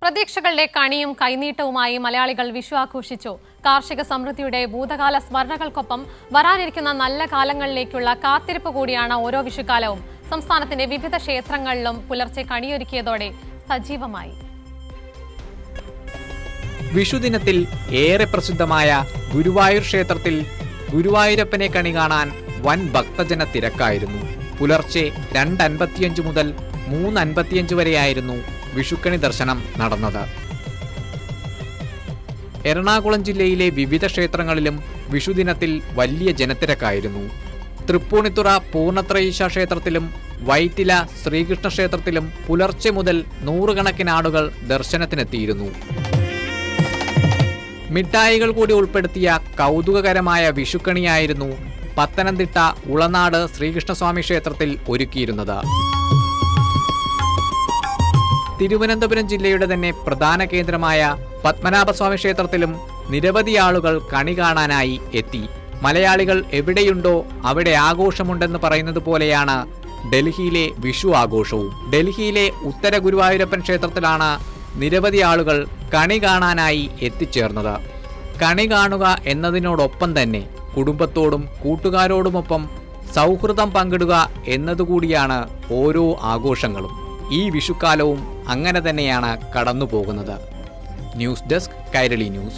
പ്രതീക്ഷകളുടെ കണിയും കൈനീട്ടവുമായി മലയാളികൾ വിഷു ആഘോഷിച്ചു. കാർഷിക സമൃദ്ധിയുടെ ഭൂതകാല സ്മരണകൾക്കൊപ്പം വരാനിരിക്കുന്ന നല്ല കാലങ്ങളിലേക്കുള്ള കാത്തിരിപ്പ് കൂടിയാണ് ഓരോ വിഷുക്കാലവും. സംസ്ഥാനത്തിന്റെ വിവിധ ക്ഷേത്രങ്ങളിലും പുലർച്ചെ കണിയൊരുക്കിയതോടെ സജീവമായി. വിഷുദിനത്തിൽ ഏറെ പ്രസിദ്ധമായ ഗുരുവായൂർ ക്ഷേത്രത്തിൽ ഗുരുവായൂരപ്പനെ കണി കാണാൻ വൻ ഭക്തജന തിരക്കായിരുന്നു. പുലർച്ചെ 2:55 മുതൽ 3:55 വരെയായിരുന്നു വിഷുക്കണി ദർശനം നടന്നത്. എറണാകുളം ജില്ലയിലെ വിവിധ ക്ഷേത്രങ്ങളിലും വിഷുദിനത്തിൽ വലിയ ജനത്തിരക്കായിരുന്നു. തൃപ്പൂണിത്തുറ പൂർണ്ണത്രയീശ ക്ഷേത്രത്തിലും വൈറ്റില ശ്രീകൃഷ്ണ ക്ഷേത്രത്തിലും പുലർച്ചെ മുതൽ നൂറുകണക്കിന് ആളുകൾ ദർശനത്തിനെത്തിയിരുന്നു. മിഠായികൾ കൂടി ഉൾപ്പെടുത്തിയ കൗതുകകരമായ വിഷുക്കണിയായിരുന്നു പത്തനംതിട്ട ഉളനാട് ശ്രീകൃഷ്ണസ്വാമി ക്ഷേത്രത്തിൽ ഒരുക്കിയിരുന്നത്. തിരുവനന്തപുരം ജില്ലയുടെ തന്നെ പ്രധാന കേന്ദ്രമായ പത്മനാഭസ്വാമി ക്ഷേത്രത്തിലും നിരവധി ആളുകൾ കണി കാണാനായി എത്തി. മലയാളികൾ എവിടെയുണ്ടോ അവിടെ ആഘോഷമുണ്ടെന്ന് പറയുന്നത് പോലെയാണ് ഡൽഹിയിലെ വിഷു ആഘോഷവും. ഡൽഹിയിലെ ഉത്തര ഗുരുവായൂരപ്പൻ ക്ഷേത്രത്തിലാണ് നിരവധി ആളുകൾ കണി കാണാനായി എത്തിച്ചേർന്നത്. കണി കാണുക എന്നതിനോടൊപ്പം തന്നെ കുടുംബത്തോടും കൂട്ടുകാരോടുമൊപ്പം സൗഹൃദം പങ്കിടുക എന്നതുകൂടിയാണ് ഓരോ ആഘോഷങ്ങളും. ഈ വിഷുക്കാലവും അങ്ങനെ തന്നെയാണ് കടന്നു പോകുന്നത്. News desk Kairali news.